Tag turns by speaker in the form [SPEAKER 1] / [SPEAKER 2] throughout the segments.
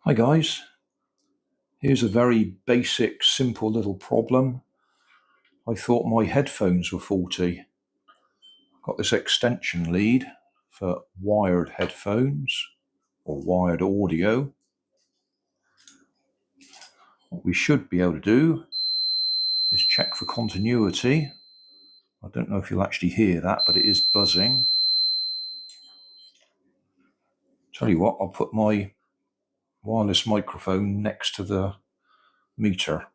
[SPEAKER 1] Hi guys, here's a very basic, simple little problem. I thought my headphones were faulty. Got this extension lead for wired headphones or wired audio. What we should be able to do is check for continuity. I don't know if you'll actually hear that, but it is buzzing. Tell you what, I'll put my wireless microphone next to the meter.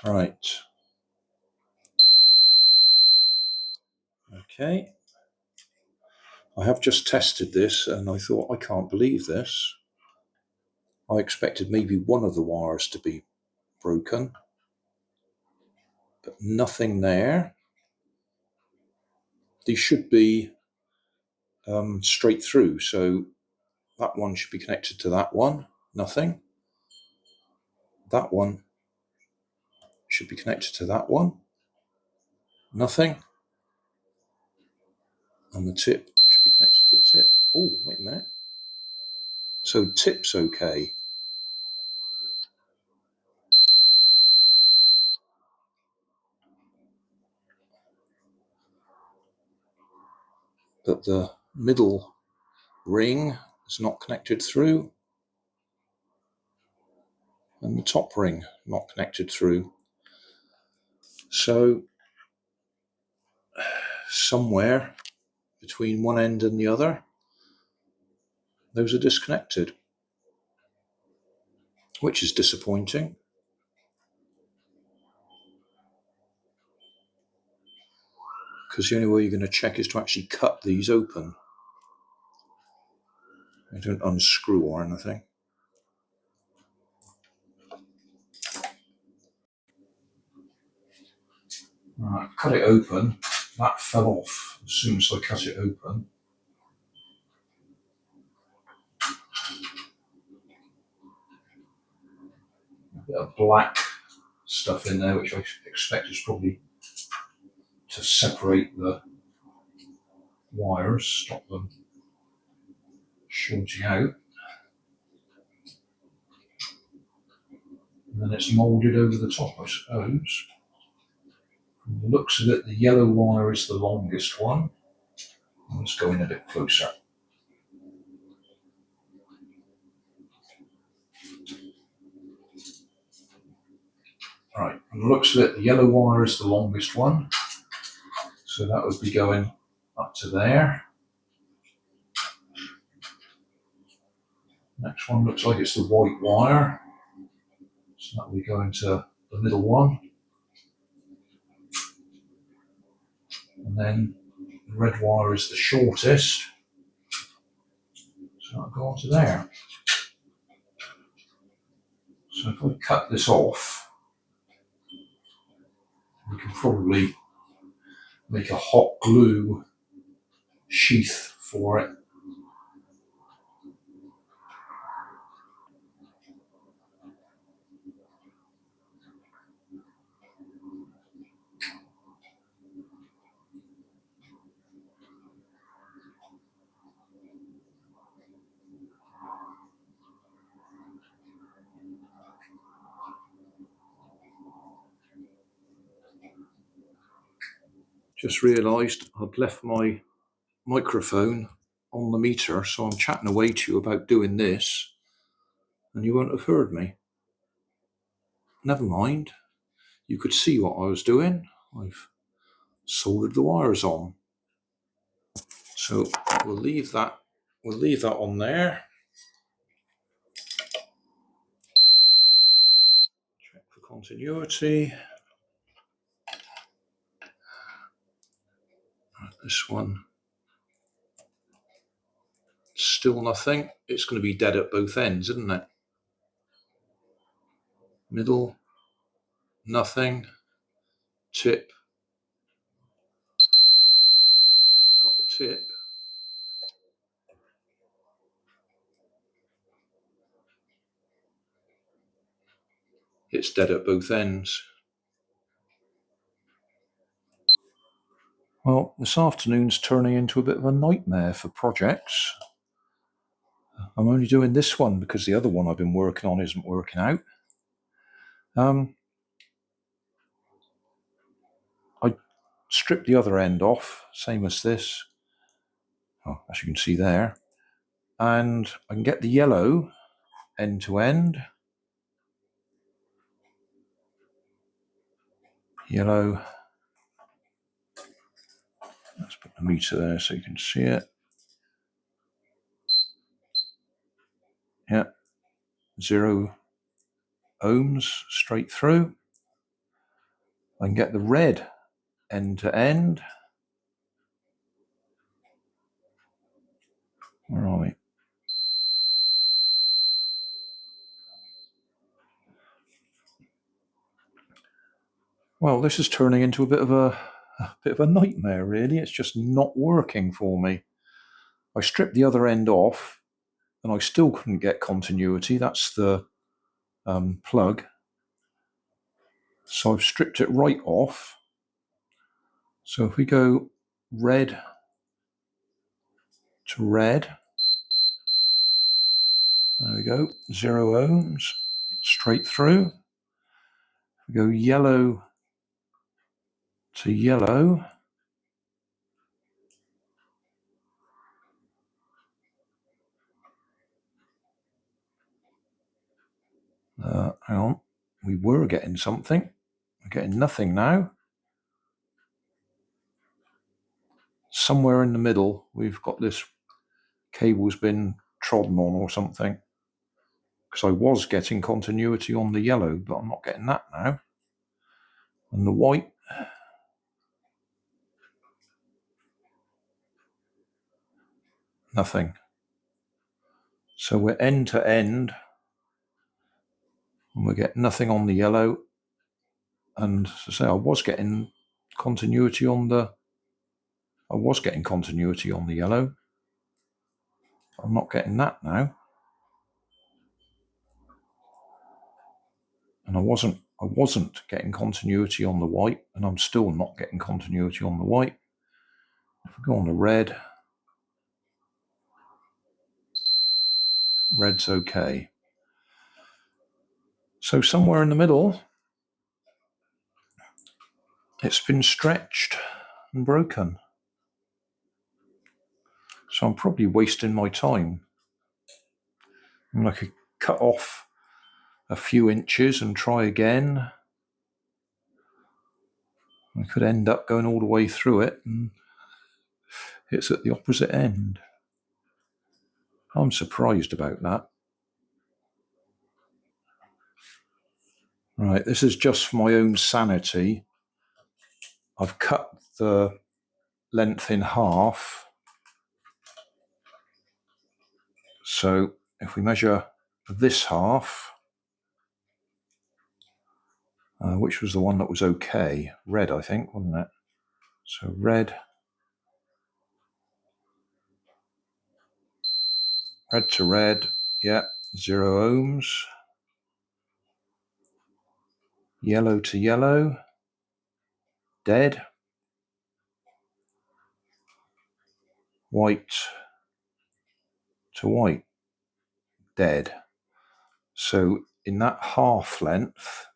[SPEAKER 1] Right. Okay. I have just tested this and I thought, I can't believe this. I expected maybe one of the wires to be broken, but nothing there. These should be straight through, so that one should be connected to that one, nothing. That one should be connected to that one, nothing. And the tip should be connected to the tip. Oh, wait a minute. So tip's okay. But the middle ring is not connected through, and the top ring not connected through. So somewhere between one end and the other, those are disconnected, which is disappointing. Because the only way you're going to check is to actually cut these open. They don't unscrew or anything. Right, cut it open. That fell off as soon as I cut it open. A bit of black stuff in there, which I expect is probably to separate the wires, stop them shorting out. And then it's moulded over the top, I suppose. From the looks of it, the yellow wire is the longest one. Let's go in a bit closer. Right, from the looks of it, the yellow wire is the longest one. So that would be going up to there. Next one looks like it's the white wire. So that will be going to the middle one. And then the red wire is the shortest. So that'll go on to there. So if I cut this off, we can probably make a hot glue sheath for it. Just realised I'd left my microphone on the meter, so I'm chatting away to you about doing this, and you won't have heard me. Never mind. You could see what I was doing. I've soldered the wires on. So we'll leave that on there. Check for continuity. This one, still nothing. It's going to be dead at both ends, isn't it? Middle, nothing. Tip, got the tip. It's dead at both ends. Well, this afternoon's turning into a bit of a nightmare for projects. I'm only doing this one because the other one I've been working on isn't working out. I stripped the other end off, same as this, as you can see there, and I can get the yellow end to end. Yellow. Let's put the meter there so you can see it. Yeah, 0 ohms straight through. I can get the red end to end. Where are we? Well, this is turning into a bit of a nightmare, really. It's just not working for me. I stripped the other end off, and I still couldn't get continuity. That's the plug. So I've stripped it right off. So if we go red to red, there we go, 0 ohms, straight through. We go yellow to yellow. Hang on, we were getting something. We're getting nothing now. Somewhere in the middle, we've got this cable's been trodden on or something. Because I was getting continuity on the yellow, but I'm not getting that now. And the white, nothing. So we're end to end, and we get nothing on the yellow. And as I say, I was getting continuity on the yellow. I'm not getting that now. And I wasn't getting continuity on the white, and I'm still not getting continuity on the white. If we go on the red, red's okay. So somewhere in the middle, it's been stretched and broken. So I'm probably wasting my time. I mean, I could cut off a few inches and try again. I could end up going all the way through it, and it's at the opposite end. I'm surprised about that. Right, this is just for my own sanity. I've cut the length in half. So if we measure this half, which was the one that was okay, red, I think, wasn't it? So red to red, yeah, 0 ohms. Yellow to yellow, dead. White to white, dead. So in that half length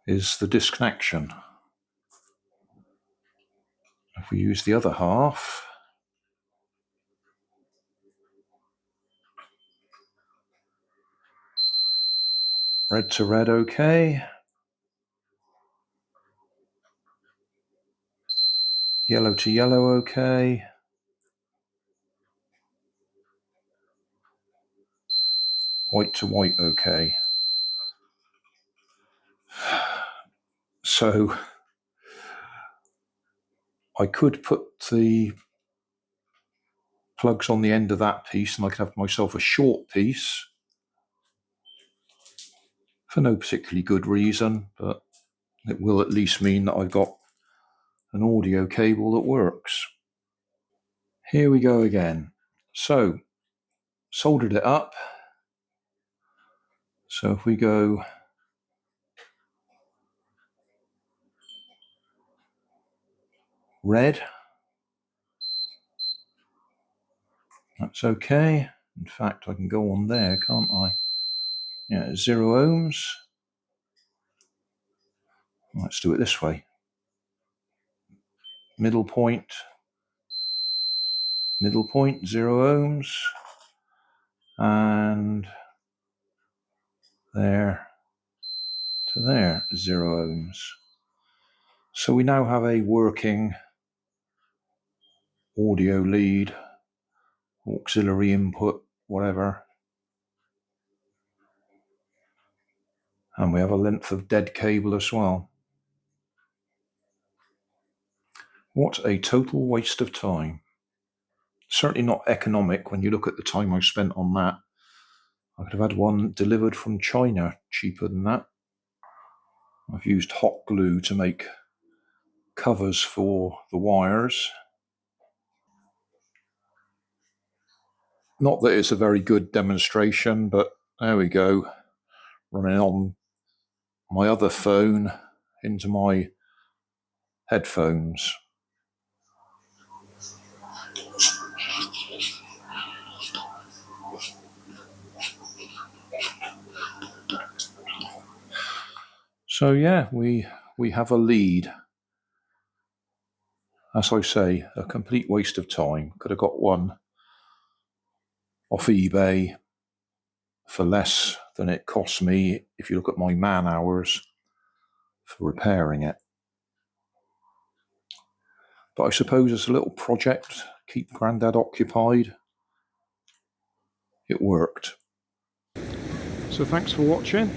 [SPEAKER 1] is the disconnection. If we use the other half, red to red, okay. Yellow to yellow, okay. White to white, okay. So I could put the plugs on the end of that piece and I could have myself a short piece for no particularly good reason, but it will at least mean that I've got an audio cable that works. Here we go again. So, soldered it up. So if we go red. That's okay. In fact, I can go on there, can't I? Yeah, 0 ohms. Let's do it this way. Middle point, 0 ohms, and there to there, 0 ohms. So we now have a working audio lead, auxiliary input, whatever. And we have a length of dead cable as well. What a total waste of time. Certainly not economic when you look at the time I spent on that. I could have had one delivered from China cheaper than that. I've used hot glue to make covers for the wires. Not that it's a very good demonstration, but there we go. Running on my other phone into my headphones. So yeah, we have a lead. As I say, a complete waste of time. Could have got one off eBay for less than it cost me if you look at my man hours for repairing it. But I suppose it's a little project, keep Grandad occupied. It worked. So thanks for watching.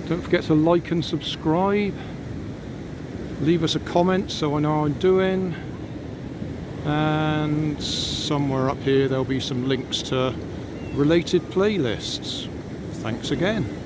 [SPEAKER 1] Don't forget to like and subscribe. Leave us a comment so I know how I'm doing. And somewhere up here there'll be some links to related playlists. Thanks again.